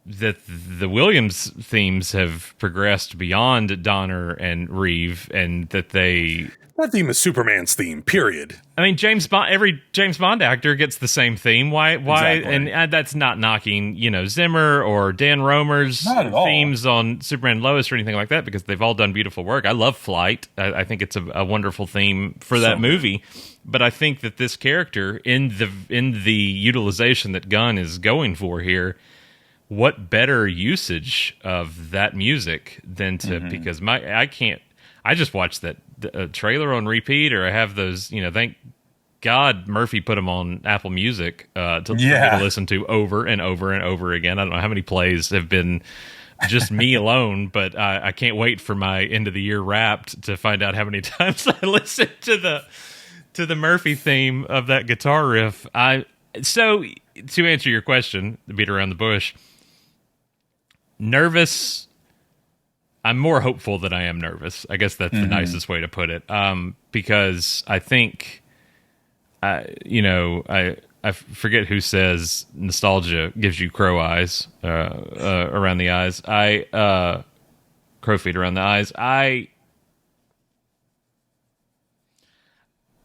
Speaker 1: that the Williams themes have progressed beyond Donner and Reeve, and that
Speaker 2: that theme is Superman's theme, period.
Speaker 1: I mean, every James Bond actor gets the same theme. Why? Exactly. And that's not knocking, Zimmer or Dan Romer's themes on Superman and Lois or anything like that, because they've all done beautiful work. I love Flight. I think it's a wonderful theme for that movie. But I think that this character, in the utilization that Gunn is going for here, what better usage of that music than to, because I just watched that trailer on repeat, or I have those, thank God Murphy put them on Apple Music for me to listen to over and over and over again. I don't know how many plays have been just me alone, but I can't wait for my end of the year Wrapped to find out how many times I listened to the Murphy theme of that guitar riff. So to answer your question, to beat around the bush, nervous. I'm more hopeful than I am nervous. I guess that's the nicest way to put it. Because I think, I forget who says nostalgia gives you crow eyes around the eyes. Crow feet around the eyes.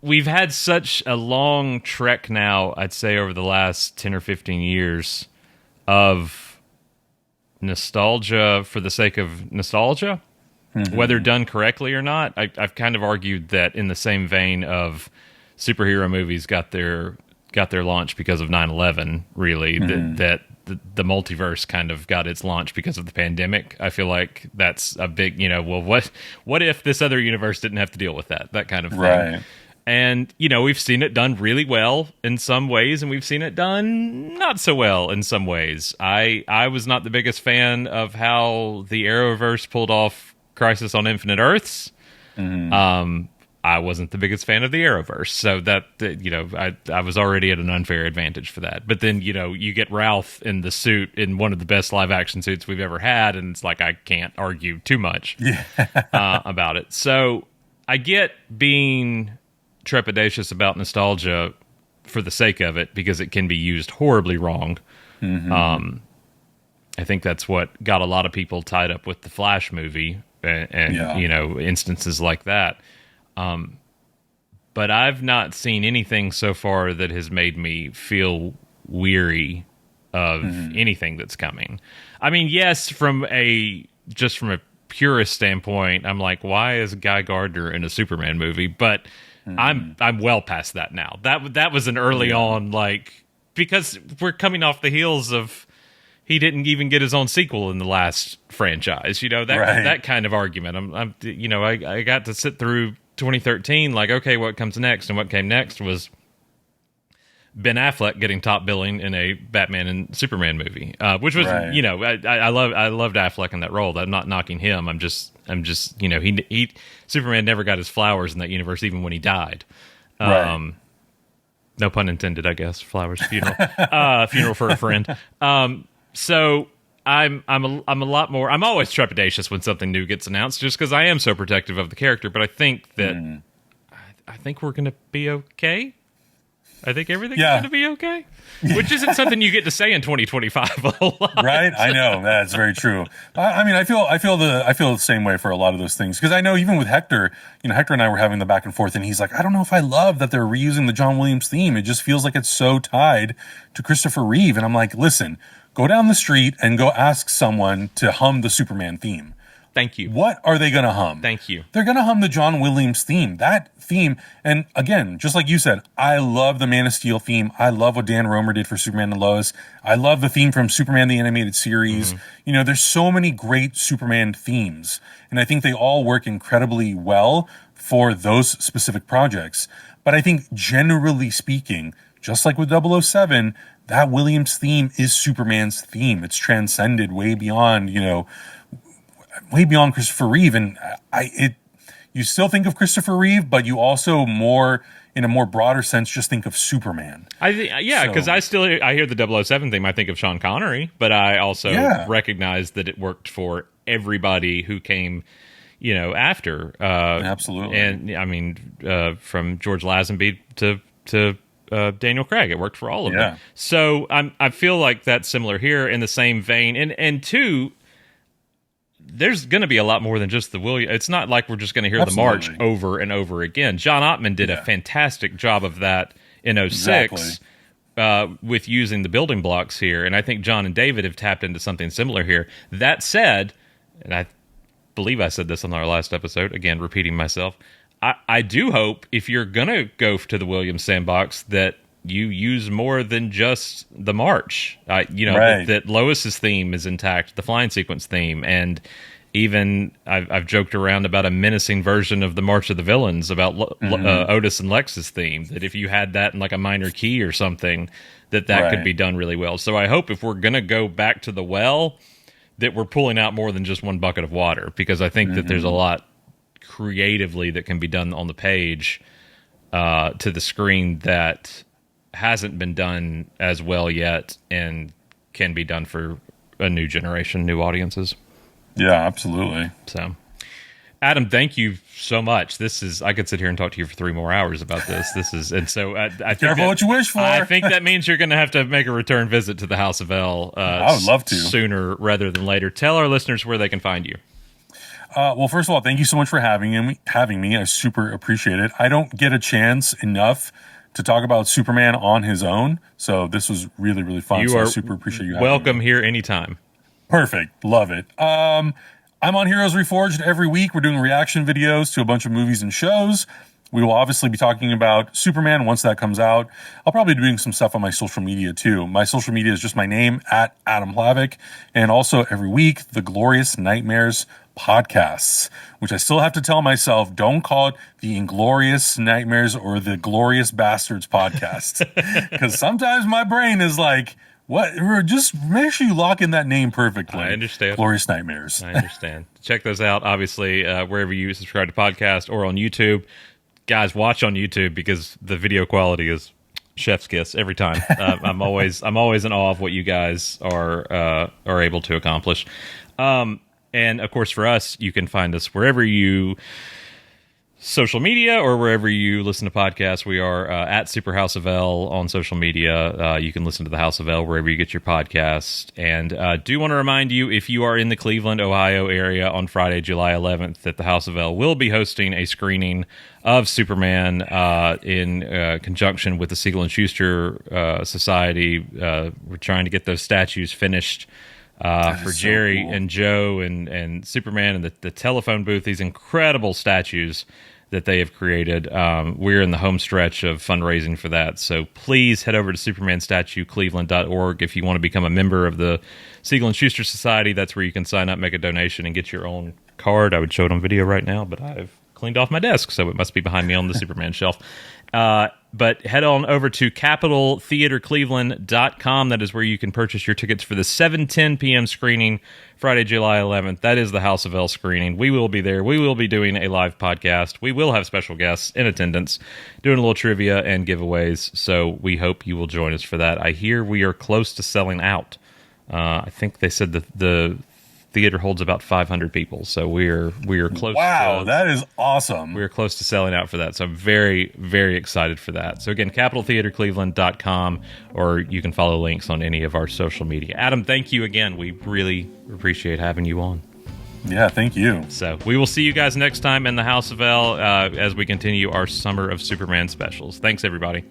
Speaker 1: We've had such a long trek now, I'd say over the last 10 or 15 years of nostalgia for the sake of nostalgia, whether done correctly or not. I've kind of argued that in the same vein of superhero movies got their launch because of 9/11, really, that the multiverse kind of got its launch because of the pandemic. I feel like that's a big, what if this other universe didn't have to deal with that kind of thing? Right. And, we've seen it done really well in some ways, and we've seen it done not so well in some ways. I was not the biggest fan of how the Arrowverse pulled off Crisis on Infinite Earths. I wasn't the biggest fan of the Arrowverse, so that, I was already at an unfair advantage for that. But then, you get Ralph in the suit, in one of the best live-action suits we've ever had, and it's like I can't argue too much about it. So I get being trepidatious about nostalgia for the sake of it, because it can be used horribly wrong. I think that's what got a lot of people tied up with the Flash movie and instances like that. But I've not seen anything so far that has made me feel weary of anything that's coming. I mean, yes, from a purist standpoint, I'm like, why is Guy Gardner in a Superman movie? But I'm well past that now. That was an early on, because we're coming off the heels of, he didn't even get his own sequel in the last franchise. That kind of argument. I got to sit through 2013, okay, what comes next? And what came next was Ben Affleck getting top billing in a Batman and Superman movie, which was, I loved Affleck in that role. I'm not knocking him. I'm just, he Superman never got his flowers in that universe, even when he died. No pun intended, I guess. Flowers, funeral, funeral for a friend. So I'm a lot more. I'm always trepidatious when something new gets announced, just because I am so protective of the character. But I think that I think we're going to be okay. I think everything's going to be okay, which isn't something you get to say in 2025 a whole lot.
Speaker 3: Right? I know, that's very true. I mean, I feel the same way for a lot of those things, because I know even with Hector, Hector and I were having the back and forth, and he's like, I don't know if I love that they're reusing the John Williams theme. It just feels like it's so tied to Christopher Reeve, and I'm like, listen, go down the street and go ask someone to hum the Superman theme.
Speaker 1: Thank you.
Speaker 3: What are they going to hum?
Speaker 1: Thank you.
Speaker 3: They're going to hum the John Williams theme. That theme, and again, just like you said, I love the Man of Steel theme. I love what Dan Romer did for Superman and Lois. I love the theme from Superman the Animated Series. You know, there's so many great Superman themes, and I think they all work incredibly well for those specific projects. But I think generally speaking, just like with 007, that Williams theme is Superman's theme. It's transcended way beyond, way beyond Christopher Reeve. And you still think of Christopher Reeve, but you also in a more broader sense, just think of Superman.
Speaker 1: Because I hear the 007 theme, I think of Sean Connery, but I also recognize that it worked for everybody who came, after.
Speaker 3: Absolutely.
Speaker 1: And I mean, from George Lazenby to Daniel Craig, it worked for all of them. So I feel like that's similar here in the same vein. And two, there's going to be a lot more than just the William. It's not like we're just going to hear the march over and over again. John Ottman did a fantastic job of that in 06 with using the building blocks here. And I think John and David have tapped into something similar here. That said, and I believe I said this on our last episode, again, repeating myself, I do hope if you're going to go to the Williams sandbox that you use more than just the march. That Lois's theme is intact, the flying sequence theme, and even I've joked around about a menacing version of the March of the Villains about Otis and Lex's theme, that if you had that in like a minor key or something, that could be done really well. So I hope if we're going to go back to the well, that we're pulling out more than just one bucket of water, because I think that there's a lot creatively that can be done on the page to the screen that hasn't been done as well yet and can be done for a new generation, new audiences.
Speaker 3: Yeah, absolutely.
Speaker 1: So, Adam, thank you so much. I could sit here and talk to you for 3 more hours about this. I think
Speaker 3: careful what you wish for.
Speaker 1: I think that means you're going to have to make a return visit to the House of L.
Speaker 3: I would love to
Speaker 1: sooner rather than later. Tell our listeners where they can find you.
Speaker 3: Well, first of all, thank you so much for having me. I super appreciate it. I don't get a chance enough to talk about Superman on his own, so this was really, really fun. I super appreciate you having
Speaker 1: welcome
Speaker 3: me.
Speaker 1: Here anytime.
Speaker 3: Perfect. Love it. I'm on Heroes Reforged every week. We're doing reaction videos to a bunch of movies and shows. We will obviously be talking about Superman once that comes out. I'll probably be doing some stuff on my social media too. My social media is just my name, @Adam Hlavac. And also every week, the Glorious Nightmares podcasts, which I still have to tell myself, don't call it the Inglorious Nightmares or the Glorious Bastards podcast. Because sometimes my brain is like, what? Just make sure you lock in that name perfectly.
Speaker 1: I understand.
Speaker 3: Glorious Nightmares.
Speaker 1: I understand. Check those out, obviously, wherever you subscribe to podcasts or on YouTube. Guys, watch on YouTube because the video quality is chef's kiss every time. I'm always in awe of what you guys are able to accomplish. And of course, for us, you can find us wherever you social media or wherever you listen to podcasts. We are at Super House of L on social media. You can listen to the House of L wherever you get your podcast. And do want to remind you, if you are in the Cleveland, Ohio area on Friday, July 11th, that the House of L will be hosting a screening of Superman in conjunction with the Siegel and Schuster Society. We're trying to get those statues finished for Jerry and Joe and Superman and the telephone booth, these incredible statues that they have created. We're in the home stretch of fundraising for that. So please head over to supermanstatuecleveland.org if you want to become a member of the Siegel and Schuster Society. That's where you can sign up, make a donation, and get your own card. I would show it on video right now, but I've cleaned off my desk, so it must be behind me on the Superman shelf. But head on over to CapitolTheaterCleveland.com. That is where you can purchase your tickets for the 7:10 p.m. screening, Friday, July 11th. That is the House of L screening. We will be there. We will be doing a live podcast. We will have special guests in attendance, doing a little trivia and giveaways. So we hope you will join us for that. I hear we are close to selling out. I think they said the theater holds about 500 people, so we're close.
Speaker 3: Wow, that is awesome.
Speaker 1: We're close to selling out for that, so I'm very, very excited for that. So again, CapitolTheaterCleveland.com, or you can follow links on any of our social media. Adam, thank you again. We really appreciate having you on.
Speaker 3: Yeah, thank you.
Speaker 1: So we will see you guys next time in the House of L as we continue our Summer of Superman specials. Thanks, everybody.